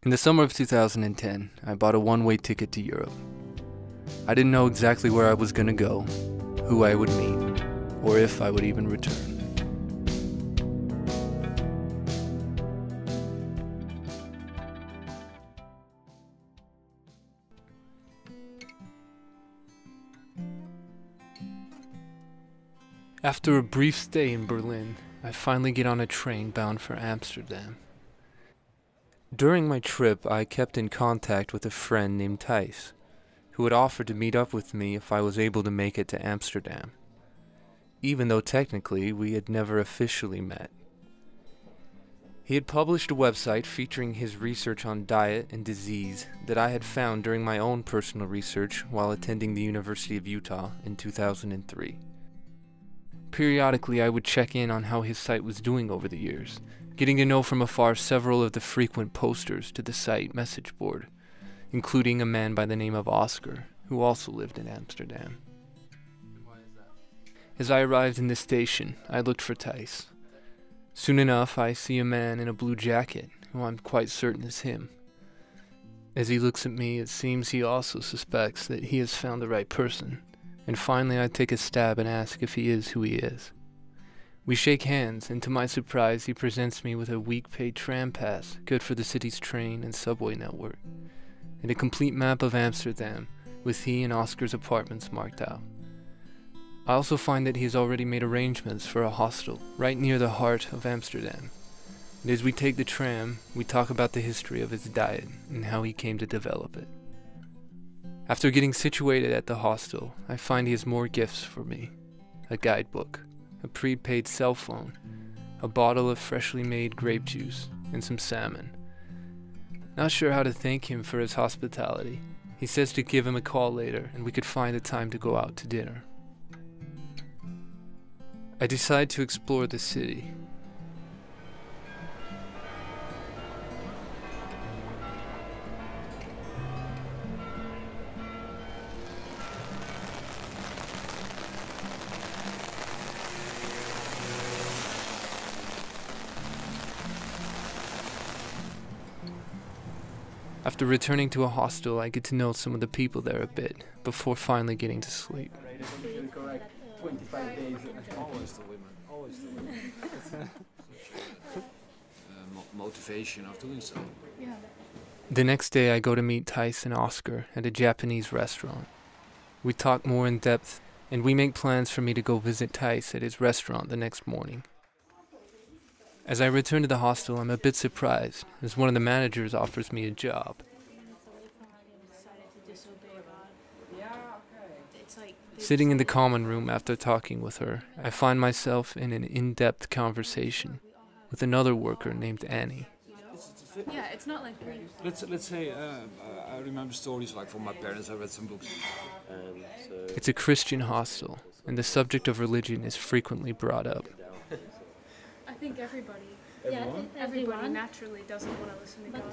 In the summer of 2010, I bought a one-way ticket to Europe. I didn't know exactly where I was going to go, who I would meet, or if I would even return. After a brief stay in Berlin, I finally get on a train bound for Amsterdam. During my trip, I kept in contact with a friend named Thijs, who had offered to meet up with me if I was able to make it to Amsterdam, even though technically we had never officially met. He had published a website featuring his research on diet and disease that I had found during my own personal research while attending the University of Utah in 2003. Periodically, I would check in on how his site was doing over the years, getting to know from afar several of the frequent posters to the site message board, including a man by the name of Oscar, who also lived in Amsterdam. As I arrived in the station, I looked for Thijs. Soon enough, I see a man in a blue jacket, who I'm quite certain is him. As he looks at me, it seems he also suspects that he has found the right person, and finally I take a stab and ask if he is who he is. We shake hands, and to my surprise, he presents me with a week-paid tram pass, good for the city's train and subway network, and a complete map of Amsterdam, with he and Oscar's apartments marked out. I also find that he has already made arrangements for a hostel right near the heart of Amsterdam. And as we take the tram, we talk about the history of his diet and how he came to develop it. After getting situated at the hostel, I find he has more gifts for me: a guidebook, a prepaid cell phone, a bottle of freshly made grape juice, and some salmon. Not sure how to thank him for his hospitality. He says to give him a call later and we could find a time to go out to dinner. I decide to explore the city. After returning to a hostel, I get to know some of the people there a bit, before finally getting to sleep. 25 days. Always the women. Always the women. Motivation of doing so. Yeah. The next day I go to meet Thijs and Oscar at a Japanese restaurant. We talk more in depth, and we make plans for me to go visit Thijs at his restaurant the next morning. As I return to the hostel, I'm a bit surprised, as one of the managers offers me a job. Sitting in the common room after talking with her, I find myself in an in-depth conversation with another worker named Annie. Yeah, it's not like let's say I remember stories like from my parents. I read some books. It's a Christian hostel, and the subject of religion is frequently brought up. I think everybody naturally doesn't want to listen to God.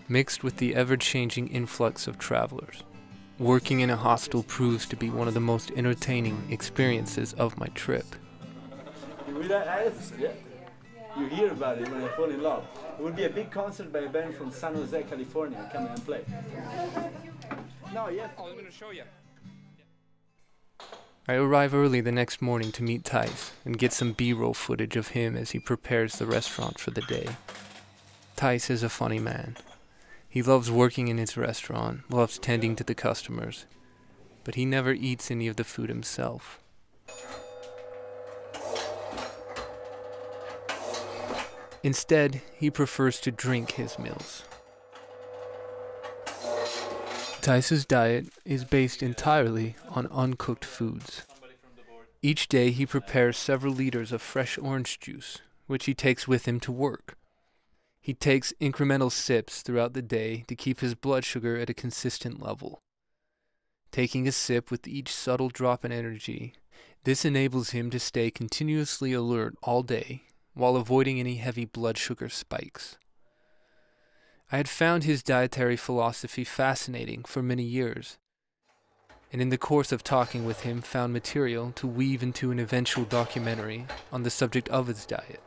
Mixed with the ever-changing influx of travelers, working in a hostel proves to be one of the most entertaining experiences of my trip. You hear about it when I fall in love. It would be a big concert by a band from San Jose, California, coming and play. No, yes. I'm going to show you. I arrive early the next morning to meet Thijs and get some B-roll footage of him as he prepares the restaurant for the day. Thijs is a funny man. He loves working in his restaurant, loves tending to the customers, but he never eats any of the food himself. Instead, he prefers to drink his meals. Thijs's diet is based entirely on uncooked foods. Each day he prepares several liters of fresh orange juice, which he takes with him to work. He takes incremental sips throughout the day to keep his blood sugar at a consistent level. Taking a sip with each subtle drop in energy, this enables him to stay continuously alert all day while avoiding any heavy blood sugar spikes. I had found his dietary philosophy fascinating for many years, and in the course of talking with him found material to weave into an eventual documentary on the subject of his diet.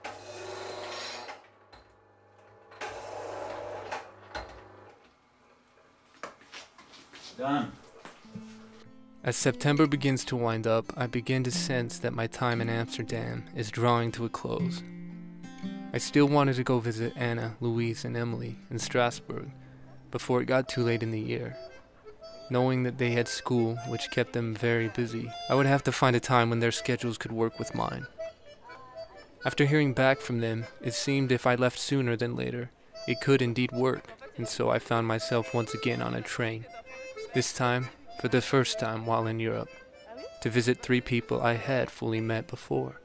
Done. As September begins to wind up, I begin to sense that my time in Amsterdam is drawing to a close. I still wanted to go visit Anna, Louise, and Emily in Strasbourg before it got too late in the year. Knowing that they had school, which kept them very busy, I would have to find a time when their schedules could work with mine. After hearing back from them, it seemed if I left sooner than later, it could indeed work, and so I found myself once again on a train. This time, for the first time while in Europe, to visit 3 people I had fully met before.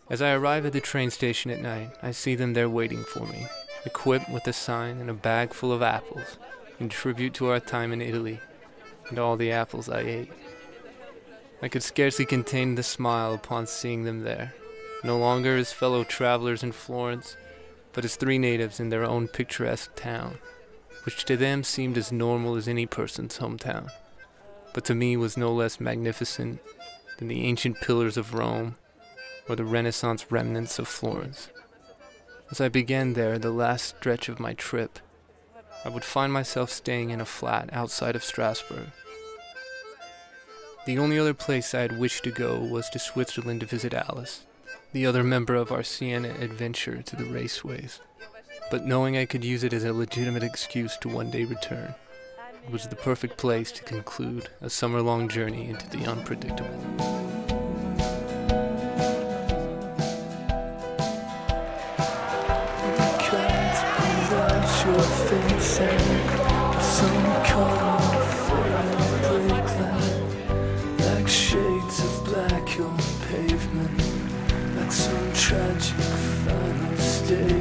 As I arrive at the train station at night, I see them there waiting for me, equipped with a sign and a bag full of apples, in tribute to our time in Italy, and all the apples I ate. I could scarcely contain the smile upon seeing them there, no longer as fellow travelers in Florence, but as 3 natives in their own picturesque town, which to them seemed as normal as any person's hometown, but to me was no less magnificent than the ancient pillars of Rome or the Renaissance remnants of Florence. As I began there the last stretch of my trip, I would find myself staying in a flat outside of Strasbourg. The only other place I had wished to go was to Switzerland to visit Alice, the other member of our Siena adventure to the raceways. But knowing I could use it as a legitimate excuse to one day return, it was the perfect place to conclude a summer-long journey into the unpredictable. Your face and some color faded breakline, like shades of black on pavement, like some tragic final stage.